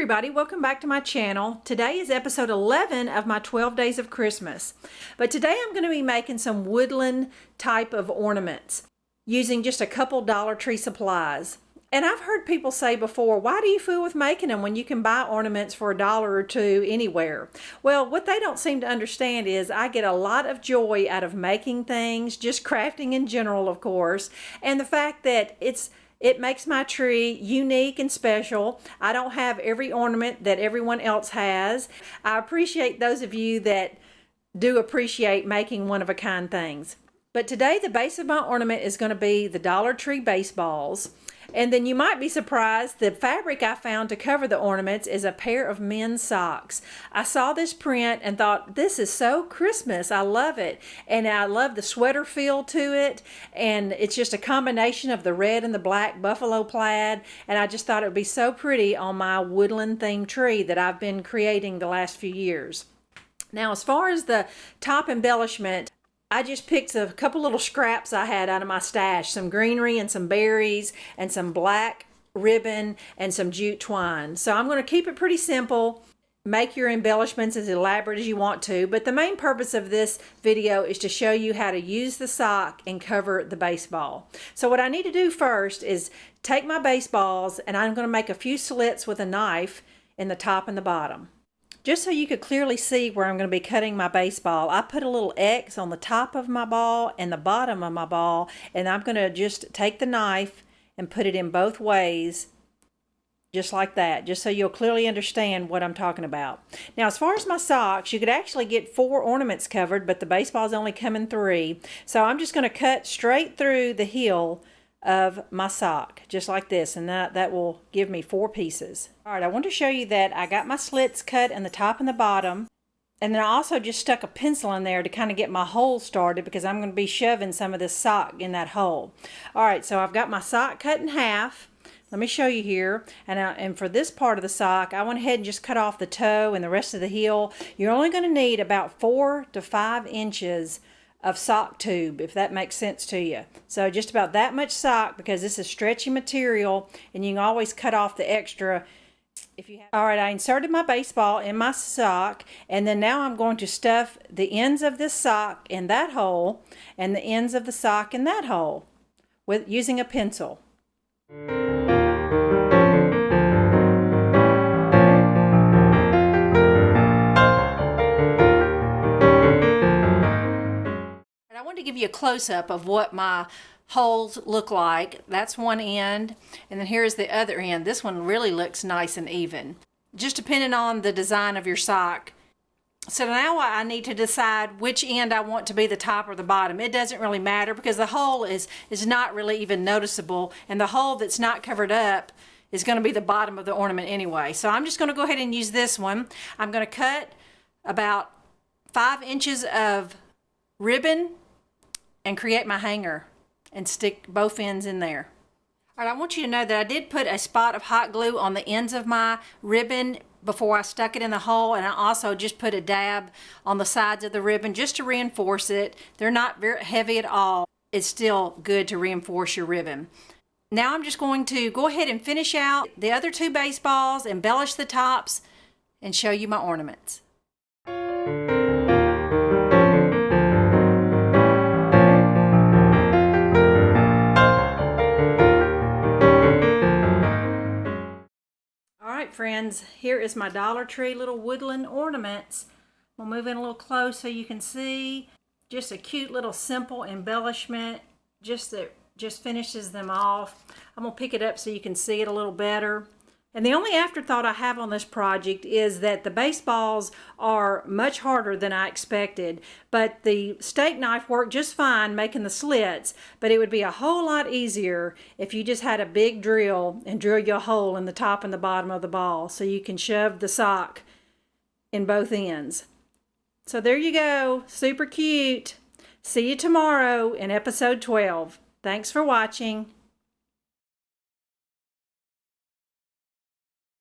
everybody, welcome back to my channel. Today is episode 11 of my 12 days of Christmas. But today I'm going to be making some woodland type of ornaments using just a couple Dollar Tree supplies. And I've heard people say before, why do you fool with making them when you can buy ornaments for $1 or $2 anywhere? Well, what they don't seem to understand is I get a lot of joy out of making things, just crafting in general, of course, and the fact that it makes my tree unique and special. I don't have every ornament that everyone else has. I appreciate those of you that do appreciate making one-of-a-kind things. But today the base of my ornament is going to be the Dollar Tree baseballs. And then you might be surprised, the fabric I found to cover the ornaments is a pair of men's socks. I saw this print and thought, this is so Christmas. I love it. And I love the sweater feel to it. And it's just a combination of the red and the black buffalo plaid. And I just thought it would be so pretty on my woodland themed tree that I've been creating the last few years. Now, as far as the top embellishment, I just picked a couple little scraps I had out of my stash, some greenery and some berries and some black ribbon and some jute twine. So I'm going to keep it pretty simple. Make your embellishments as elaborate as you want to, but the main purpose of this video is to show you how to use the sock and cover the baseball. So what I need to do first is take my baseballs and I'm going to make a few slits with a knife in the top and the bottom. Just so you could clearly see where I'm going to be cutting my baseball, I put a little X on the top of my ball and the bottom of my ball, and I'm going to just take the knife and put it in both ways, just like that, just so you'll clearly understand what I'm talking about. Now, as far as my socks, you could actually get 4 ornaments covered, but the baseball's only come in 3. So I'm just going to cut straight through the heel of my sock, just like this, and that will give me 4 pieces. All right, I want to show you that I got my slits cut in the top and the bottom, and then I also just stuck a pencil in there to kind of get my hole started because I'm going to be shoving some of this sock in that hole. All right, so I've got my sock cut in half. Let me show you here, and for this part of the sock, I went ahead and just cut off the toe and the rest of the heel. You're only going to need about 4 to 5 inches of sock tube, if that makes sense to you. So just about that much sock, because this is stretchy material and you can always cut off the extra if you have. All right, I inserted my baseball in my sock, and then now I'm going to stuff the ends of this sock in that hole and the ends of the sock in that hole with using a pencil. To give you a close-up of what my holes look like. That's one end, and then here's the other end. This one really looks nice and even, just depending on the design of your sock. So now I need to decide which end I want to be the top or the bottom. It doesn't really matter because the hole is not really even noticeable, and the hole that's not covered up is going to be the bottom of the ornament anyway. So I'm just going to go ahead and use this one. I'm going to cut about 5 inches of ribbon and create my hanger and stick both ends in there. All right, I want you to know that I did put a spot of hot glue on the ends of my ribbon before I stuck it in the hole, and I also just put a dab on the sides of the ribbon just to reinforce it. They're not very heavy at all. It's still good to reinforce your ribbon. Now I'm just going to go ahead and finish out the other 2 baseballs, embellish the tops, and show you my ornaments. Friends, here is my Dollar Tree little woodland ornaments. We'll move in a little close so you can see. Just a cute little simple embellishment, just finishes them off. I'm gonna pick it up so you can see it a little better. And the only afterthought I have on this project is that the baseballs are much harder than I expected, but the steak knife worked just fine making the slits, but it would be a whole lot easier if you just had a big drill and drill your hole in the top and the bottom of the ball so you can shove the sock in both ends. So there you go, super cute. See you tomorrow in episode 12. Thanks for watching.